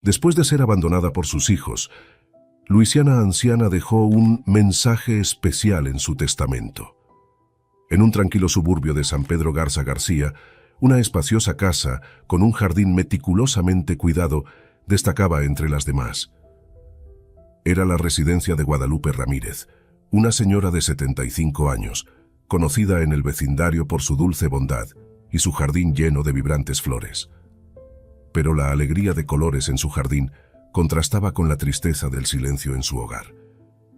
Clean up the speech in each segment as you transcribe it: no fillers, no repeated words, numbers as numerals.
Después de ser abandonada por sus hijos, Luisiana anciana dejó un mensaje especial en su testamento. En un tranquilo suburbio de San Pedro Garza García, una espaciosa casa con un jardín meticulosamente cuidado destacaba entre las demás. Era la residencia de Guadalupe Ramírez, una señora de 75 años, conocida en el vecindario por su dulce bondad y su jardín lleno de vibrantes flores. Pero la alegría de colores en su jardín contrastaba con la tristeza del silencio en su hogar.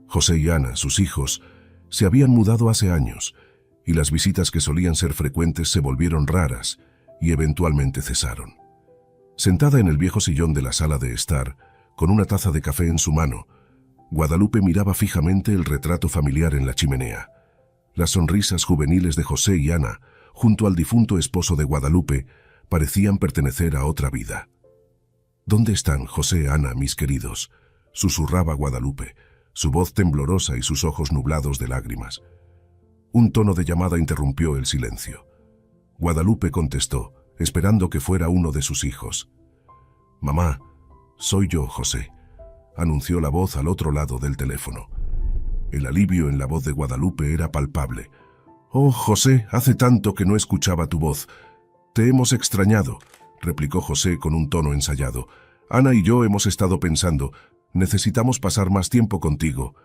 José y Ana, sus hijos, se habían mudado hace años, y las visitas que solían ser frecuentes se volvieron raras y eventualmente cesaron. Sentada en el viejo sillón de la sala de estar, con una taza de café en su mano, Guadalupe miraba fijamente el retrato familiar en la chimenea. Las sonrisas juveniles de José y Ana, junto al difunto esposo de Guadalupe, parecían pertenecer a otra vida. «¿Dónde están, José, Ana, mis queridos?», susurraba Guadalupe, su voz temblorosa y sus ojos nublados de lágrimas. Un tono de llamada interrumpió el silencio. Guadalupe contestó, esperando que fuera uno de sus hijos. «Mamá, soy yo, José», anunció la voz al otro lado del teléfono. El alivio en la voz de Guadalupe era palpable. «Oh, José, hace tanto que no escuchaba tu voz. Te hemos extrañado», replicó José con un tono ensayado. «Ana y yo hemos estado pensando, necesitamos pasar más tiempo contigo.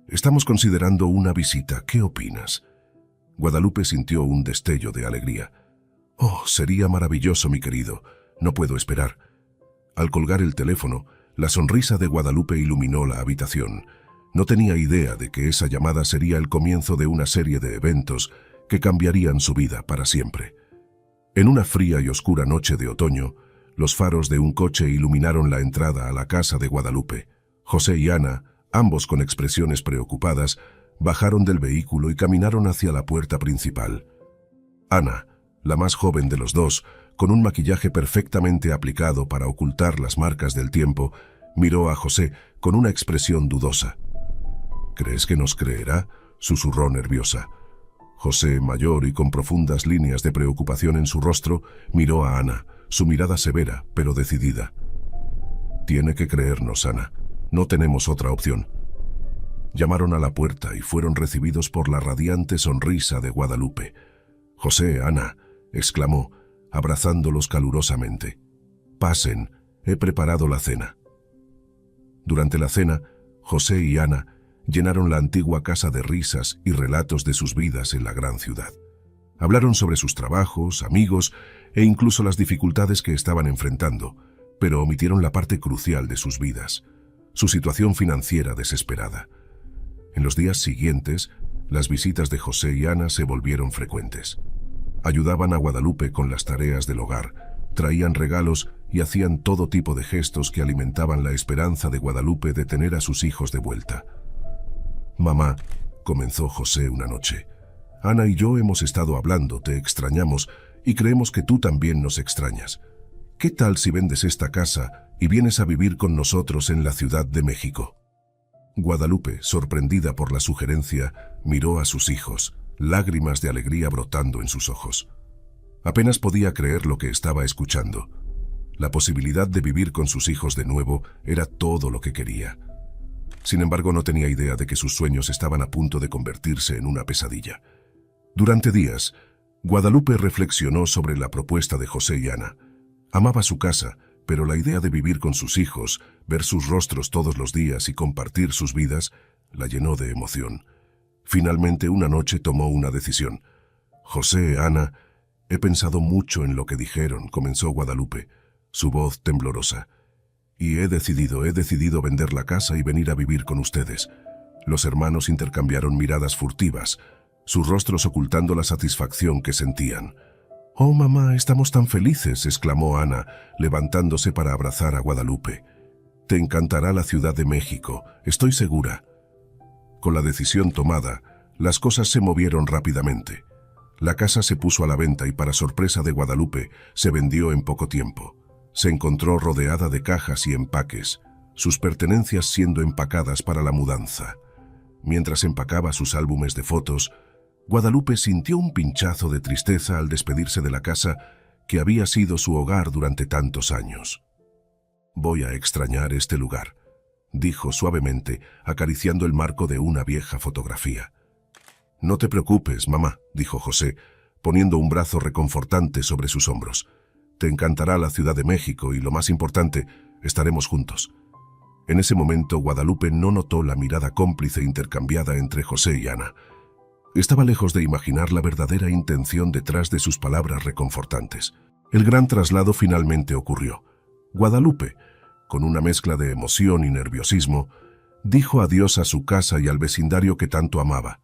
Estamos considerando una visita, ¿qué opinas?» Guadalupe sintió un destello de alegría. «Oh, sería maravilloso, mi querido. No puedo esperar». Al colgar el teléfono, la sonrisa de Guadalupe iluminó la habitación. No tenía idea de que esa llamada sería el comienzo de una serie de eventos que cambiarían su vida para siempre. En una fría y oscura noche de otoño, los faros de un coche iluminaron la entrada a la casa de Guadalupe. José y Ana, ambos con expresiones preocupadas, bajaron del vehículo y caminaron hacia la puerta principal. Ana, la más joven de los dos, con un maquillaje perfectamente aplicado para ocultar las marcas del tiempo, miró a José con una expresión dudosa. «¿Crees que nos creerá?», susurró nerviosa. José, mayor y con profundas líneas de preocupación en su rostro, miró a Ana, su mirada severa, pero decidida. «Tiene que creernos, Ana. No tenemos otra opción». Llamaron a la puerta y fueron recibidos por la radiante sonrisa de Guadalupe. «José, Ana», exclamó, abrazándolos calurosamente. «Pasen, he preparado la cena». Durante la cena, José y Ana llenaron la antigua casa de risas y relatos de sus vidas en la gran ciudad. Hablaron sobre sus trabajos, amigos e incluso las dificultades que estaban enfrentando, pero omitieron la parte crucial de sus vidas, su situación financiera desesperada. En los días siguientes, las visitas de José y Ana se volvieron frecuentes. Ayudaban a Guadalupe con las tareas del hogar, traían regalos y hacían todo tipo de gestos que alimentaban la esperanza de Guadalupe de tener a sus hijos de vuelta. «Mamá», comenzó José una noche, «Ana y yo hemos estado hablando, te extrañamos y creemos que tú también nos extrañas. ¿Qué tal si vendes esta casa y vienes a vivir con nosotros en la Ciudad de México?» Guadalupe, sorprendida por la sugerencia, miró a sus hijos, lágrimas de alegría brotando en sus ojos. Apenas podía creer lo que estaba escuchando. La posibilidad de vivir con sus hijos de nuevo era todo lo que quería. Sin embargo, no tenía idea de que sus sueños estaban a punto de convertirse en una pesadilla. Durante días, Guadalupe reflexionó sobre la propuesta de José y Ana. Amaba su casa, pero la idea de vivir con sus hijos, ver sus rostros todos los días y compartir sus vidas, la llenó de emoción. Finalmente, una noche tomó una decisión. «José, Ana, he pensado mucho en lo que dijeron», comenzó Guadalupe, su voz temblorosa. «Y he decidido vender la casa y venir a vivir con ustedes». Los hermanos intercambiaron miradas furtivas, sus rostros ocultando la satisfacción que sentían. «Oh, mamá, estamos tan felices», exclamó Ana, levantándose para abrazar a Guadalupe. «Te encantará la Ciudad de México, estoy segura». Con la decisión tomada, las cosas se movieron rápidamente. La casa se puso a la venta y, para sorpresa de Guadalupe, se vendió en poco tiempo. Se encontró rodeada de cajas y empaques, sus pertenencias siendo empacadas para la mudanza. Mientras empacaba sus álbumes de fotos, Guadalupe sintió un pinchazo de tristeza al despedirse de la casa que había sido su hogar durante tantos años. Voy a extrañar este lugar, dijo suavemente, acariciando el marco de una vieja fotografía. No te preocupes, mamá, dijo José, poniendo un brazo reconfortante sobre sus hombros. Te encantará la Ciudad de México y, lo más importante, estaremos juntos. En ese momento, Guadalupe no notó la mirada cómplice intercambiada entre José y Ana. Estaba lejos de imaginar la verdadera intención detrás de sus palabras reconfortantes. El gran traslado finalmente ocurrió. Guadalupe, con una mezcla de emoción y nerviosismo, dijo adiós a su casa y al vecindario que tanto amaba.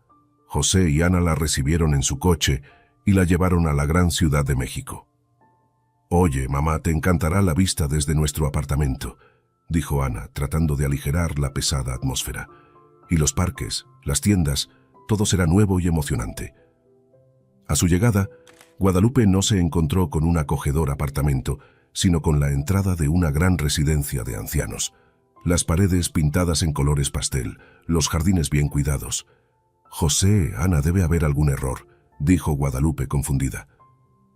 José y Ana la recibieron en su coche y la llevaron a la gran Ciudad de México. «Oye, mamá, te encantará la vista desde nuestro apartamento», dijo Ana, tratando de aligerar la pesada atmósfera. «Y los parques, las tiendas, todo será nuevo y emocionante». A su llegada, Guadalupe no se encontró con un acogedor apartamento, sino con la entrada de una gran residencia de ancianos. Las paredes pintadas en colores pastel, los jardines bien cuidados. «José, Ana, debe haber algún error», dijo Guadalupe confundida.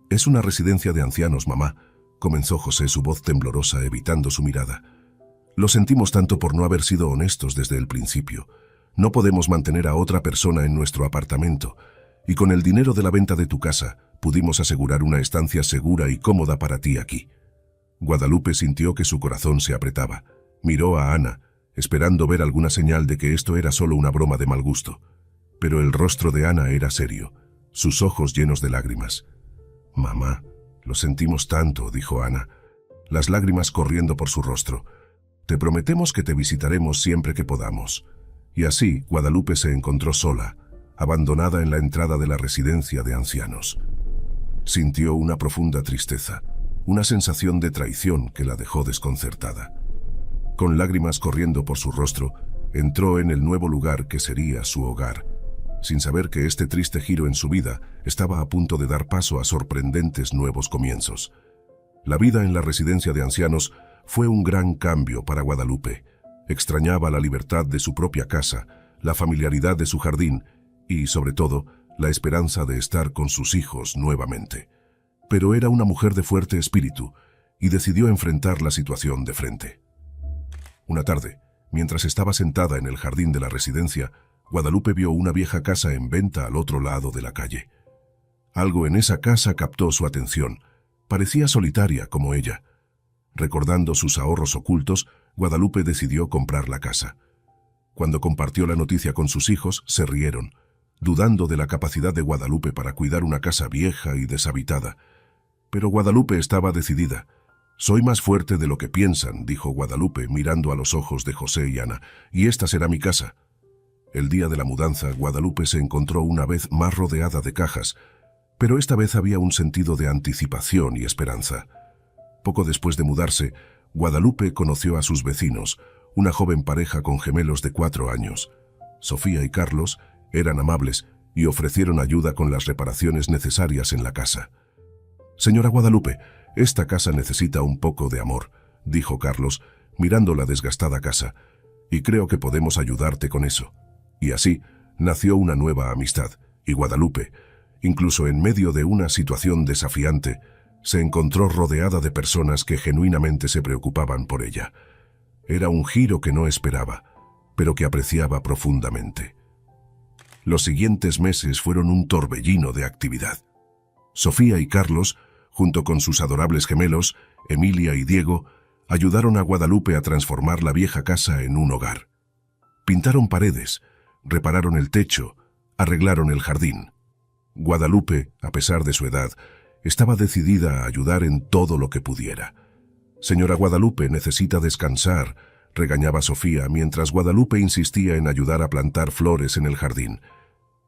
«Es una residencia de ancianos, mamá», comenzó José, su voz temblorosa, evitando su mirada. «Lo sentimos tanto por no haber sido honestos desde el principio. No podemos mantener a otra persona en nuestro apartamento, y con el dinero de la venta de tu casa pudimos asegurar una estancia segura y cómoda para ti aquí». Guadalupe sintió que su corazón se apretaba. Miró a Ana, esperando ver alguna señal de que esto era solo una broma de mal gusto. Pero el rostro de Ana era serio, sus ojos llenos de lágrimas. «Mamá, lo sentimos tanto», dijo Ana, las lágrimas corriendo por su rostro. «Te prometemos que te visitaremos siempre que podamos». Y así Guadalupe se encontró sola, abandonada en la entrada de la residencia de ancianos. Sintió una profunda tristeza, una sensación de traición que la dejó desconcertada. Con lágrimas corriendo por su rostro, entró en el nuevo lugar que sería su hogar, sin saber que este triste giro en su vida estaba a punto de dar paso a sorprendentes nuevos comienzos. La vida en la residencia de ancianos fue un gran cambio para Guadalupe. Extrañaba la libertad de su propia casa, la familiaridad de su jardín y, sobre todo, la esperanza de estar con sus hijos nuevamente. Pero era una mujer de fuerte espíritu y decidió enfrentar la situación de frente. Una tarde, mientras estaba sentada en el jardín de la residencia, Guadalupe vio una vieja casa en venta al otro lado de la calle. Algo en esa casa captó su atención. Parecía solitaria como ella. Recordando sus ahorros ocultos, Guadalupe decidió comprar la casa. Cuando compartió la noticia con sus hijos, se rieron, dudando de la capacidad de Guadalupe para cuidar una casa vieja y deshabitada. Pero Guadalupe estaba decidida. «Soy más fuerte de lo que piensan», dijo Guadalupe, mirando a los ojos de José y Ana, «y esta será mi casa». El día de la mudanza, Guadalupe se encontró una vez más rodeada de cajas, pero esta vez había un sentido de anticipación y esperanza. Poco después de mudarse, Guadalupe conoció a sus vecinos, una joven pareja con gemelos de 4 años. Sofía y Carlos eran amables y ofrecieron ayuda con las reparaciones necesarias en la casa. «Señora Guadalupe, esta casa necesita un poco de amor», dijo Carlos, mirando la desgastada casa, «y creo que podemos ayudarte con eso». Y así nació una nueva amistad, y Guadalupe, incluso en medio de una situación desafiante, se encontró rodeada de personas que genuinamente se preocupaban por ella. Era un giro que no esperaba, pero que apreciaba profundamente. Los siguientes meses fueron un torbellino de actividad. Sofía y Carlos, junto con sus adorables gemelos, Emilia y Diego, ayudaron a Guadalupe a transformar la vieja casa en un hogar. Pintaron paredes, repararon el techo, arreglaron el jardín. Guadalupe, a pesar de su edad, estaba decidida a ayudar en todo lo que pudiera. «Señora Guadalupe, necesita descansar», regañaba Sofía, mientras Guadalupe insistía en ayudar a plantar flores en el jardín.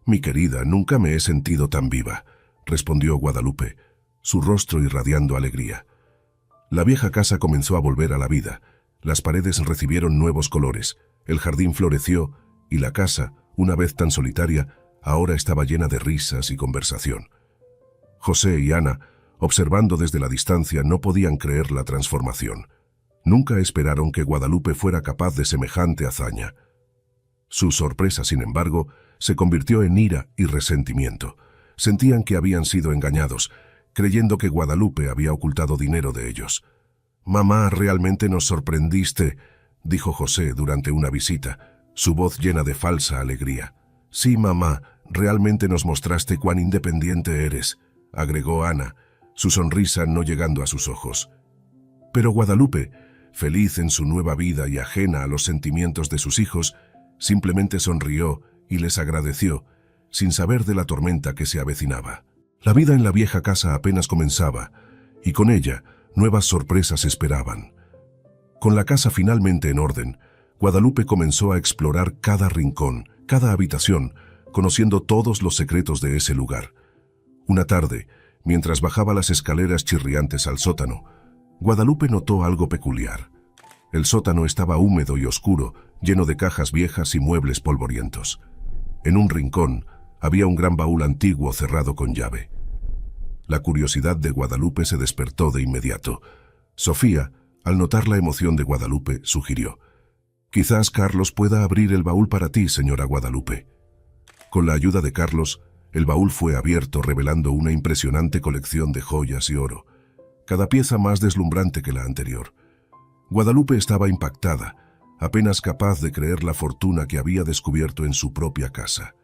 «Mi querida, nunca me he sentido tan viva», respondió Guadalupe, su rostro irradiando alegría. La vieja casa comenzó a volver a la vida. Las paredes recibieron nuevos colores, el jardín floreció y la casa, una vez tan solitaria, ahora estaba llena de risas y conversación. José y Ana, observando desde la distancia, no podían creer la transformación. Nunca esperaron que Guadalupe fuera capaz de semejante hazaña. Su sorpresa, sin embargo, se convirtió en ira y resentimiento. Sentían que habían sido engañados, creyendo que Guadalupe había ocultado dinero de ellos. Mamá, realmente nos sorprendiste, dijo José durante una visita, su voz llena de falsa alegría. Sí, mamá, realmente nos mostraste cuán independiente eres, agregó Ana, su sonrisa no llegando a sus ojos. Pero Guadalupe, feliz en su nueva vida y ajena a los sentimientos de sus hijos, simplemente sonrió y les agradeció, sin saber de la tormenta que se avecinaba. La vida en la vieja casa apenas comenzaba, y con ella nuevas sorpresas esperaban. Con la casa finalmente en orden, Guadalupe comenzó a explorar cada rincón, cada habitación, conociendo todos los secretos de ese lugar. Una tarde, mientras bajaba las escaleras chirriantes al sótano, Guadalupe notó algo peculiar. El sótano estaba húmedo y oscuro, lleno de cajas viejas y muebles polvorientos. En un rincón había un gran baúl antiguo cerrado con llave. La curiosidad de Guadalupe se despertó de inmediato. Sofía, al notar la emoción de Guadalupe, sugirió: «Quizás Carlos pueda abrir el baúl para ti, señora Guadalupe». Con la ayuda de Carlos, el baúl fue abierto revelando una impresionante colección de joyas y oro, cada pieza más deslumbrante que la anterior. Guadalupe estaba impactada, apenas capaz de creer la fortuna que había descubierto en su propia casa.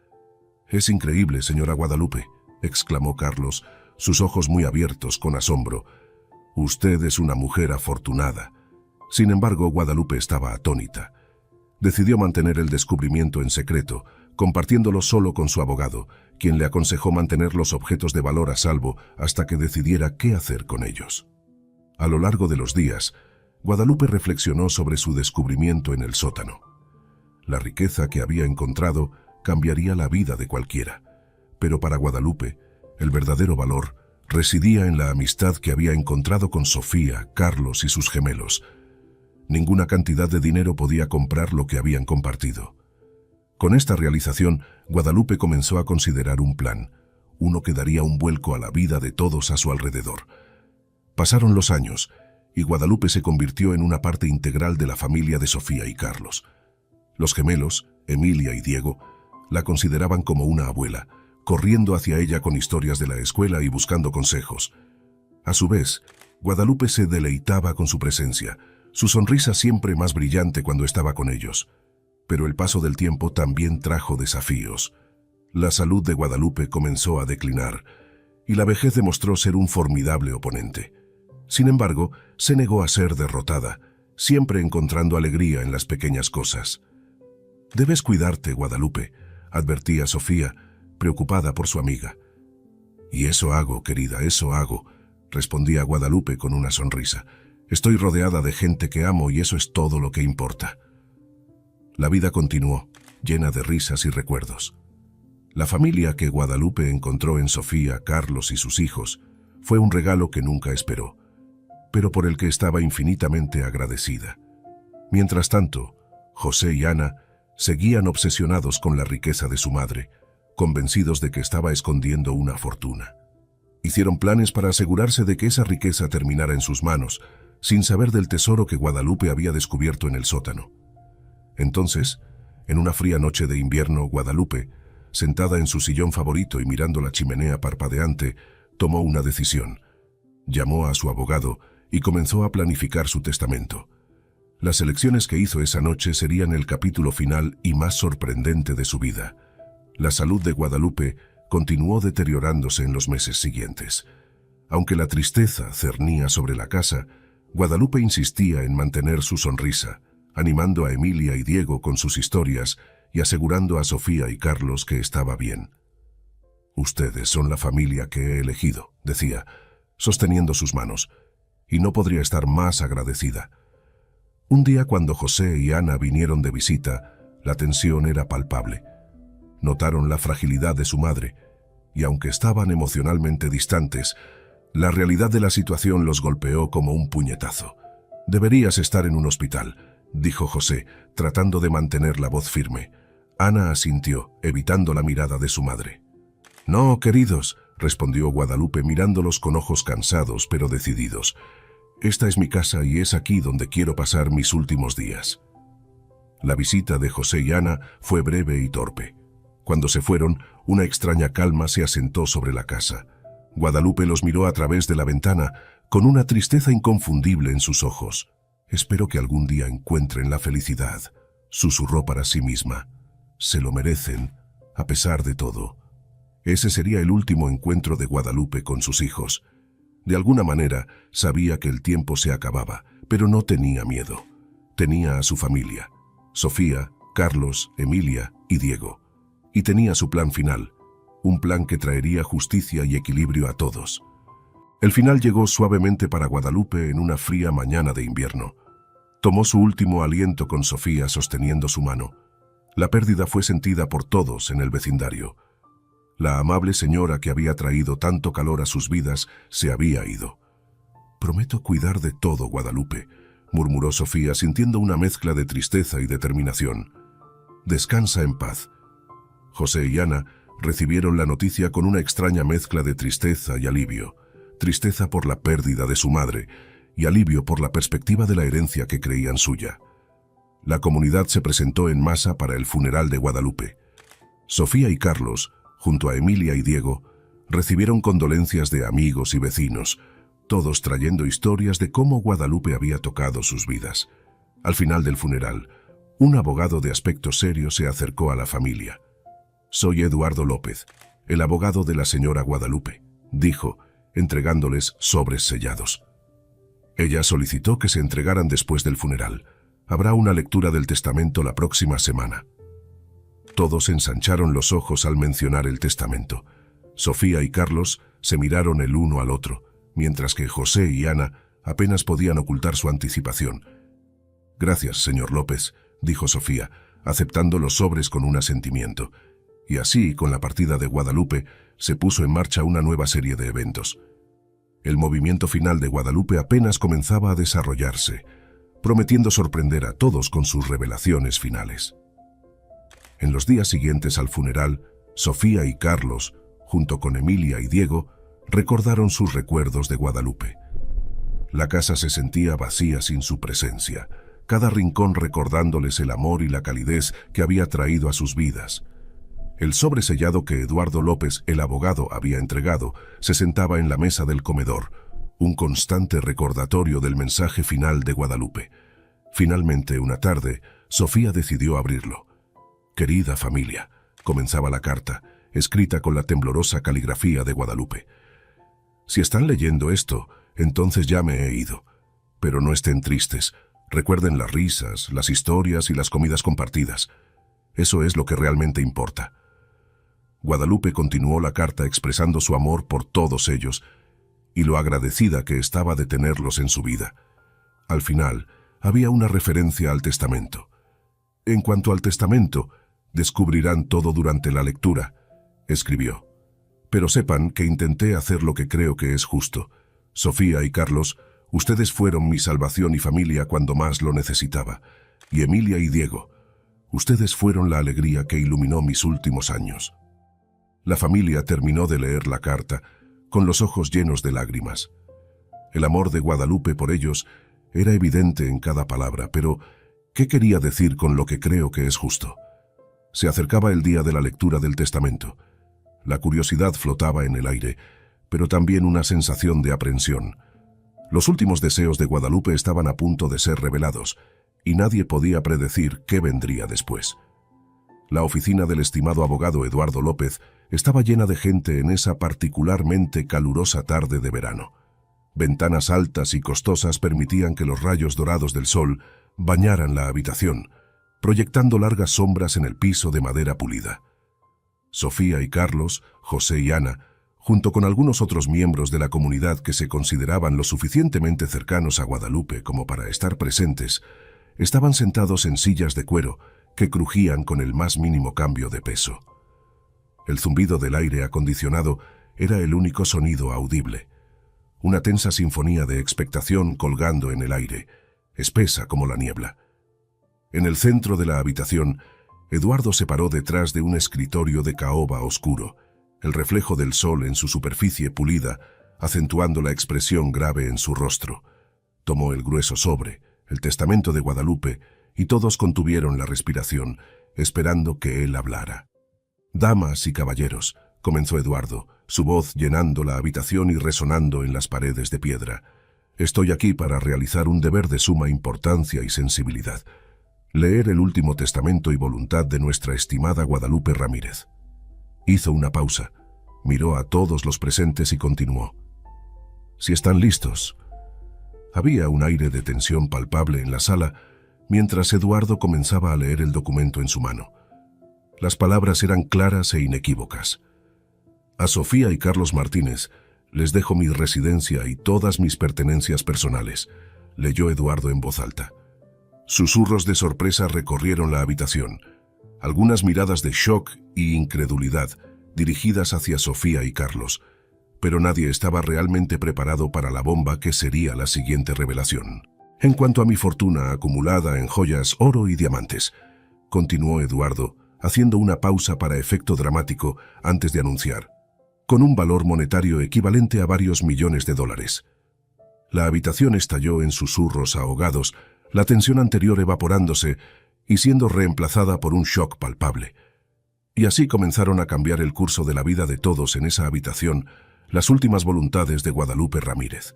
«Es increíble, señora Guadalupe», exclamó Carlos, sus ojos muy abiertos con asombro. «Usted es una mujer afortunada». Sin embargo, Guadalupe estaba atónita. Decidió mantener el descubrimiento en secreto, compartiéndolo solo con su abogado, quien le aconsejó mantener los objetos de valor a salvo hasta que decidiera qué hacer con ellos. A lo largo de los días, Guadalupe reflexionó sobre su descubrimiento en el sótano. La riqueza que había encontrado cambiaría la vida de cualquiera, pero para Guadalupe, el verdadero valor residía en la amistad que había encontrado con Sofía, Carlos y sus gemelos. Ninguna cantidad de dinero podía comprar lo que habían compartido. Con esta realización, Guadalupe comenzó a considerar un plan, uno que daría un vuelco a la vida de todos a su alrededor. Pasaron los años, y Guadalupe se convirtió en una parte integral de la familia de Sofía y Carlos. Los gemelos, Emilia y Diego, la consideraban como una abuela, corriendo hacia ella con historias de la escuela y buscando consejos. A su vez, Guadalupe se deleitaba con su presencia, su sonrisa siempre más brillante cuando estaba con ellos. Pero el paso del tiempo también trajo desafíos. La salud de Guadalupe comenzó a declinar, y la vejez demostró ser un formidable oponente. Sin embargo, se negó a ser derrotada, siempre encontrando alegría en las pequeñas cosas. «Debes cuidarte, Guadalupe», advertía Sofía, preocupada por su amiga. «Y eso hago, querida, eso hago», respondía Guadalupe con una sonrisa. «Estoy rodeada de gente que amo y eso es todo lo que importa». La vida continuó, llena de risas y recuerdos. La familia que Guadalupe encontró en Sofía, Carlos y sus hijos fue un regalo que nunca esperó, pero por el que estaba infinitamente agradecida. Mientras tanto, José y Ana seguían obsesionados con la riqueza de su madre, convencidos de que estaba escondiendo una fortuna. Hicieron planes para asegurarse de que esa riqueza terminara en sus manos, sin saber del tesoro que Guadalupe había descubierto en el sótano. Entonces, en una fría noche de invierno, Guadalupe, sentada en su sillón favorito y mirando la chimenea parpadeante, tomó una decisión. Llamó a su abogado y comenzó a planificar su testamento. Las elecciones que hizo esa noche serían el capítulo final y más sorprendente de su vida. La salud de Guadalupe continuó deteriorándose en los meses siguientes. Aunque la tristeza cernía sobre la casa, Guadalupe insistía en mantener su sonrisa, animando a Emilia y Diego con sus historias y asegurando a Sofía y Carlos que estaba bien. «Ustedes son la familia que he elegido», decía, sosteniendo sus manos, «y no podría estar más agradecida». Un día, cuando José y Ana vinieron de visita, la tensión era palpable. Notaron la fragilidad de su madre, y aunque estaban emocionalmente distantes, la realidad de la situación los golpeó como un puñetazo. «Deberías estar en un hospital», dijo José, tratando de mantener la voz firme. Ana asintió, evitando la mirada de su madre. «No, queridos», respondió Guadalupe mirándolos con ojos cansados pero decididos. «Esta es mi casa y es aquí donde quiero pasar mis últimos días». La visita de José y Ana fue breve y torpe. Cuando se fueron, una extraña calma se asentó sobre la casa. Guadalupe los miró a través de la ventana, con una tristeza inconfundible en sus ojos. «Espero que algún día encuentren la felicidad», susurró para sí misma. «Se lo merecen, a pesar de todo». Ese sería el último encuentro de Guadalupe con sus hijos. De alguna manera, sabía que el tiempo se acababa, pero no tenía miedo. Tenía a su familia: Sofía, Carlos, Emilia y Diego. Y tenía su plan final, un plan que traería justicia y equilibrio a todos. El final llegó suavemente para Guadalupe en una fría mañana de invierno. Tomó su último aliento con Sofía sosteniendo su mano. La pérdida fue sentida por todos en el vecindario. La amable señora que había traído tanto calor a sus vidas se había ido. «Prometo cuidar de todo, Guadalupe», murmuró Sofía sintiendo una mezcla de tristeza y determinación. «Descansa en paz». José y Ana recibieron la noticia con una extraña mezcla de tristeza y alivio. Tristeza por la pérdida de su madre y alivio por la perspectiva de la herencia que creían suya. La comunidad se presentó en masa para el funeral de Guadalupe. Sofía y Carlos, junto a Emilia y Diego, recibieron condolencias de amigos y vecinos, todos trayendo historias de cómo Guadalupe había tocado sus vidas. Al final del funeral, un abogado de aspecto serio se acercó a la familia. «Soy Eduardo López, el abogado de la señora Guadalupe», dijo, entregándoles sobres sellados. Ella solicitó que se entregaran después del funeral. Habrá una lectura del testamento la próxima semana. Todos ensancharon los ojos al mencionar el testamento. Sofía y Carlos se miraron el uno al otro, mientras que José y Ana apenas podían ocultar su anticipación. «Gracias, señor López», dijo Sofía, aceptando los sobres con un asentimiento. Y así, con la partida de Guadalupe, se puso en marcha una nueva serie de eventos. El movimiento final de Guadalupe apenas comenzaba a desarrollarse, prometiendo sorprender a todos con sus revelaciones finales. En los días siguientes al funeral, Sofía y Carlos, junto con Emilia y Diego, recordaron sus recuerdos de Guadalupe. La casa se sentía vacía sin su presencia, cada rincón recordándoles el amor y la calidez que había traído a sus vidas. El sobresellado que Eduardo López, el abogado, había entregado, se sentaba en la mesa del comedor, un constante recordatorio del mensaje final de Guadalupe. Finalmente, una tarde, Sofía decidió abrirlo. «Querida familia», comenzaba la carta, escrita con la temblorosa caligrafía de Guadalupe. «Si están leyendo esto, entonces ya me he ido. Pero no estén tristes. Recuerden las risas, las historias y las comidas compartidas. Eso es lo que realmente importa». Guadalupe continuó la carta expresando su amor por todos ellos y lo agradecida que estaba de tenerlos en su vida. Al final, había una referencia al testamento. «En cuanto al testamento, descubrirán todo durante la lectura», escribió. «Pero sepan que intenté hacer lo que creo que es justo. Sofía y Carlos, ustedes fueron mi salvación y familia cuando más lo necesitaba. Y Emilia y Diego, ustedes fueron la alegría que iluminó mis últimos años». La familia terminó de leer la carta, con los ojos llenos de lágrimas. El amor de Guadalupe por ellos era evidente en cada palabra, pero ¿qué quería decir con lo que creo que es justo? Se acercaba el día de la lectura del testamento. La curiosidad flotaba en el aire, pero también una sensación de aprensión. Los últimos deseos de Guadalupe estaban a punto de ser revelados, y nadie podía predecir qué vendría después. La oficina del estimado abogado Eduardo López estaba llena de gente en esa particularmente calurosa tarde de verano. Ventanas altas y costosas permitían que los rayos dorados del sol bañaran la habitación, proyectando largas sombras en el piso de madera pulida. Sofía y Carlos, José y Ana, junto con algunos otros miembros de la comunidad que se consideraban lo suficientemente cercanos a Guadalupe como para estar presentes, estaban sentados en sillas de cuero que crujían con el más mínimo cambio de peso. El zumbido del aire acondicionado era el único sonido audible. Una tensa sinfonía de expectación colgando en el aire, espesa como la niebla. En el centro de la habitación, Eduardo se paró detrás de un escritorio de caoba oscuro, el reflejo del sol en su superficie pulida, acentuando la expresión grave en su rostro. Tomó el grueso sobre, el testamento de Guadalupe, y todos contuvieron la respiración, esperando que él hablara. «Damas y caballeros», comenzó Eduardo, su voz llenando la habitación y resonando en las paredes de piedra. Estoy aquí para realizar un deber de suma importancia y sensibilidad. Leer el último testamento y voluntad de nuestra estimada Guadalupe Ramírez. Hizo una pausa, miró a todos los presentes y continuó. Si están listos. Había un aire de tensión palpable en la sala mientras Eduardo comenzaba a leer el documento en su mano. Las palabras eran claras e inequívocas. A Sofía y Carlos Martínez les dejo mi residencia y todas mis pertenencias personales, leyó Eduardo en voz alta. Susurros de sorpresa recorrieron la habitación, algunas miradas de shock y incredulidad dirigidas hacia Sofía y Carlos, pero nadie estaba realmente preparado para la bomba que sería la siguiente revelación. En cuanto a mi fortuna acumulada en joyas, oro y diamantes, continuó Eduardo, haciendo una pausa para efecto dramático antes de anunciar, con un valor monetario equivalente a varios millones de dólares. La habitación estalló en susurros ahogados, la tensión anterior evaporándose y siendo reemplazada por un shock palpable. Y así comenzaron a cambiar el curso de la vida de todos en esa habitación, las últimas voluntades de Guadalupe Ramírez.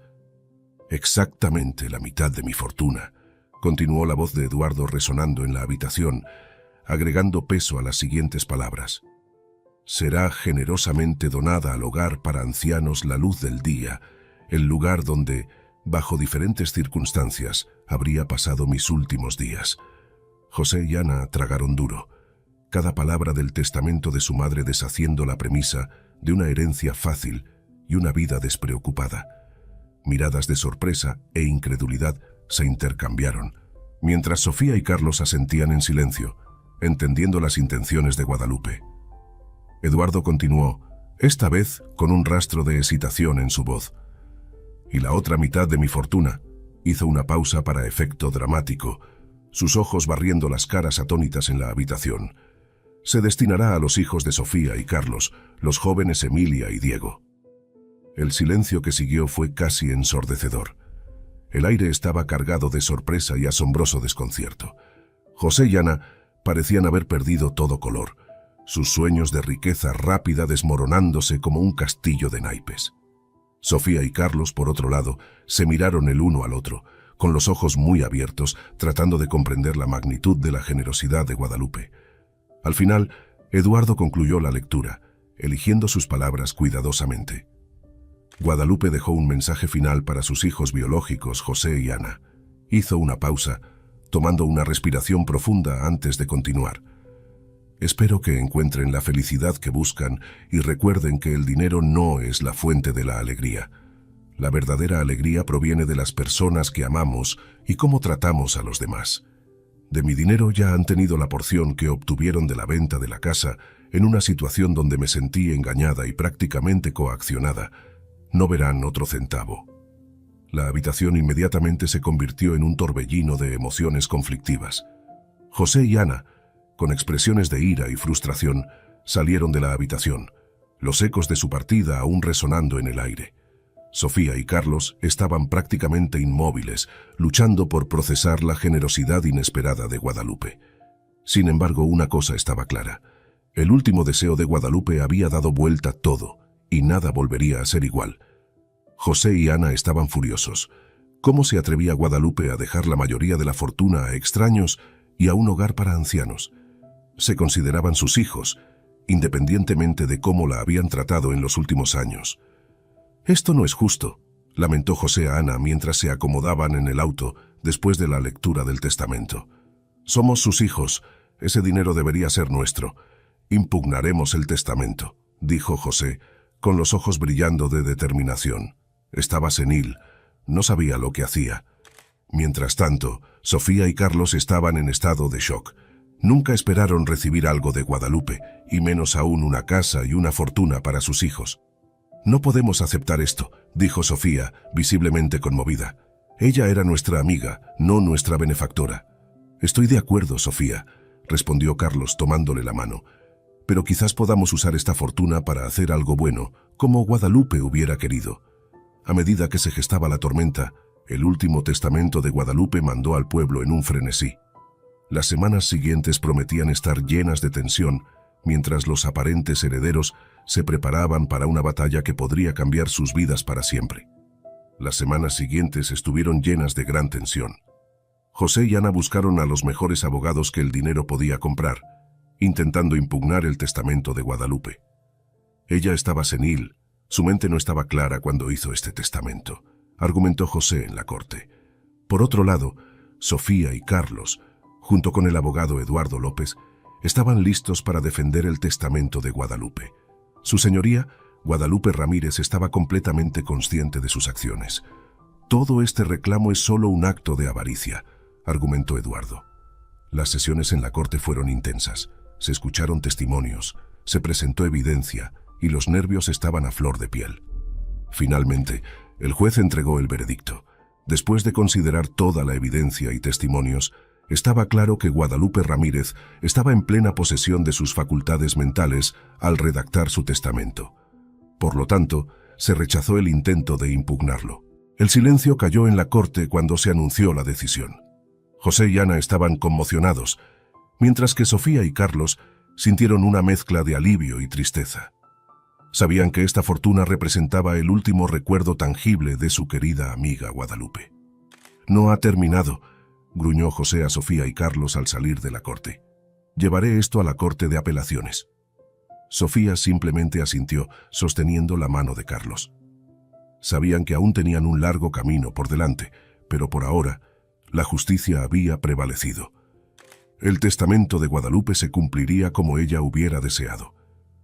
Exactamente la mitad de mi fortuna, continuó la voz de Eduardo resonando en la habitación, agregando peso a las siguientes palabras. Será generosamente donada al hogar para ancianos La Luz del Día, el lugar donde, bajo diferentes circunstancias, habría pasado mis últimos días. José y Ana tragaron duro, cada palabra del testamento de su madre deshaciendo la premisa de una herencia fácil y una vida despreocupada. Miradas de sorpresa e incredulidad se intercambiaron, mientras Sofía y Carlos asentían en silencio, entendiendo las intenciones de Guadalupe. Eduardo continuó, esta vez con un rastro de hesitación en su voz. Y la otra mitad de mi fortuna, hizo una pausa para efecto dramático, sus ojos barriendo las caras atónitas en la habitación. Se destinará a los hijos de Sofía y Carlos, los jóvenes Emilia y Diego. El silencio que siguió fue casi ensordecedor. El aire estaba cargado de sorpresa y asombroso desconcierto. José y Ana parecían haber perdido todo color, sus sueños de riqueza rápida desmoronándose como un castillo de naipes. Sofía y Carlos, por otro lado, se miraron el uno al otro, con los ojos muy abiertos, tratando de comprender la magnitud de la generosidad de Guadalupe. Al final, Eduardo concluyó la lectura, eligiendo sus palabras cuidadosamente. Guadalupe dejó un mensaje final para sus hijos biológicos, José y Ana. Hizo una pausa, tomando una respiración profunda antes de continuar. Espero que encuentren la felicidad que buscan y recuerden que el dinero no es la fuente de la alegría. La verdadera alegría proviene de las personas que amamos y cómo tratamos a los demás. De mi dinero ya han tenido la porción que obtuvieron de la venta de la casa en una situación donde me sentí engañada y prácticamente coaccionada. No verán otro centavo. La habitación inmediatamente se convirtió en un torbellino de emociones conflictivas. José y Ana, con expresiones de ira y frustración, salieron de la habitación, los ecos de su partida aún resonando en el aire. Sofía y Carlos estaban prácticamente inmóviles, luchando por procesar la generosidad inesperada de Guadalupe. Sin embargo, una cosa estaba clara. El último deseo de Guadalupe había dado vuelta todo, y nada volvería a ser igual. José y Ana estaban furiosos. ¿Cómo se atrevía Guadalupe a dejar la mayoría de la fortuna a extraños y a un hogar para ancianos? Se consideraban sus hijos, independientemente de cómo la habían tratado en los últimos años. Esto no es justo, lamentó José a Ana mientras se acomodaban en el auto después de la lectura del testamento. Somos sus hijos, ese dinero debería ser nuestro. Impugnaremos el testamento, dijo José, con los ojos brillando de determinación. Estaba senil, no sabía lo que hacía. Mientras tanto, Sofía y Carlos estaban en estado de shock. Nunca esperaron recibir algo de Guadalupe, y menos aún una casa y una fortuna para sus hijos. No podemos aceptar esto, dijo Sofía, visiblemente conmovida. Ella era nuestra amiga, no nuestra benefactora. Estoy de acuerdo, Sofía, respondió Carlos tomándole la mano. Pero quizás podamos usar esta fortuna para hacer algo bueno, como Guadalupe hubiera querido. A medida que se gestaba la tormenta, el último testamento de Guadalupe mandó al pueblo en un frenesí. Las semanas siguientes prometían estar llenas de tensión, mientras los aparentes herederos se preparaban para una batalla que podría cambiar sus vidas para siempre. Las semanas siguientes estuvieron llenas de gran tensión. José y Ana buscaron a los mejores abogados que el dinero podía comprar, intentando impugnar el testamento de Guadalupe. Ella estaba senil, su mente no estaba clara cuando hizo este testamento, argumentó José en la corte. Por otro lado, Sofía y Carlos, junto con el abogado Eduardo López, estaban listos para defender el testamento de Guadalupe. Su señoría, Guadalupe Ramírez, estaba completamente consciente de sus acciones. Todo este reclamo es solo un acto de avaricia, argumentó Eduardo. Las sesiones en la corte fueron intensas. Se escucharon testimonios, se presentó evidencia y los nervios estaban a flor de piel. Finalmente, el juez entregó el veredicto. Después de considerar toda la evidencia y testimonios, estaba claro que Guadalupe Ramírez estaba en plena posesión de sus facultades mentales al redactar su testamento. Por lo tanto, se rechazó el intento de impugnarlo. El silencio cayó en la corte cuando se anunció la decisión. José y Ana estaban conmocionados, mientras que Sofía y Carlos sintieron una mezcla de alivio y tristeza. Sabían que esta fortuna representaba el último recuerdo tangible de su querida amiga Guadalupe. «No ha terminado», gruñó José a Sofía y Carlos al salir de la corte. «Llevaré esto a la Corte de Apelaciones». Sofía simplemente asintió, sosteniendo la mano de Carlos. Sabían que aún tenían un largo camino por delante, pero por ahora, la justicia había prevalecido. El testamento de Guadalupe se cumpliría como ella hubiera deseado.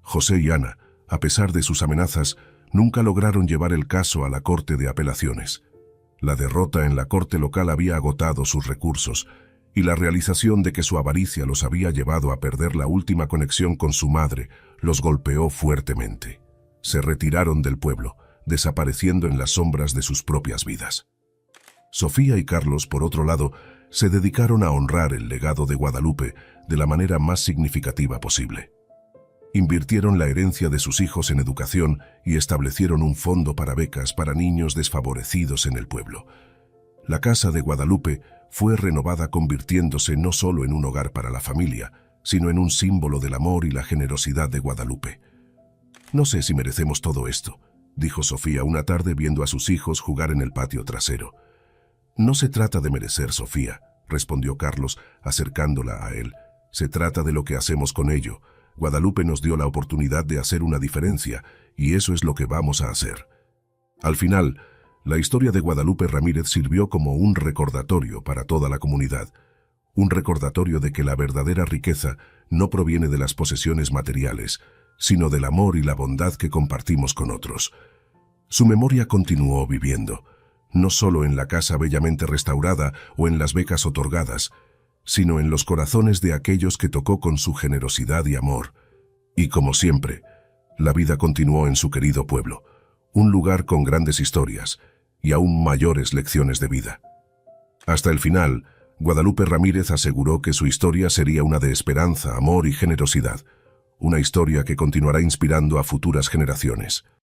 José y Ana, a pesar de sus amenazas, nunca lograron llevar el caso a la Corte de Apelaciones. La derrota en la corte local había agotado sus recursos, y la realización de que su avaricia los había llevado a perder la última conexión con su madre los golpeó fuertemente. Se retiraron del pueblo, desapareciendo en las sombras de sus propias vidas. Sofía y Carlos, por otro lado, se dedicaron a honrar el legado de Guadalupe de la manera más significativa posible. Invirtieron la herencia de sus hijos en educación y establecieron un fondo para becas para niños desfavorecidos en el pueblo. La casa de Guadalupe fue renovada, convirtiéndose no solo en un hogar para la familia, sino en un símbolo del amor y la generosidad de Guadalupe. «No sé si merecemos todo esto», dijo Sofía una tarde viendo a sus hijos jugar en el patio trasero. «No se trata de merecer, Sofía», respondió Carlos, acercándola a él. «Se trata de lo que hacemos con ello. Guadalupe nos dio la oportunidad de hacer una diferencia, y eso es lo que vamos a hacer». Al final, la historia de Guadalupe Ramírez sirvió como un recordatorio para toda la comunidad. Un recordatorio de que la verdadera riqueza no proviene de las posesiones materiales, sino del amor y la bondad que compartimos con otros. Su memoria continuó viviendo, no solo en la casa bellamente restaurada o en las becas otorgadas, sino en los corazones de aquellos que tocó con su generosidad y amor. Y como siempre, la vida continuó en su querido pueblo, un lugar con grandes historias y aún mayores lecciones de vida. Hasta el final, Guadalupe Ramírez aseguró que su historia sería una de esperanza, amor y generosidad, una historia que continuará inspirando a futuras generaciones.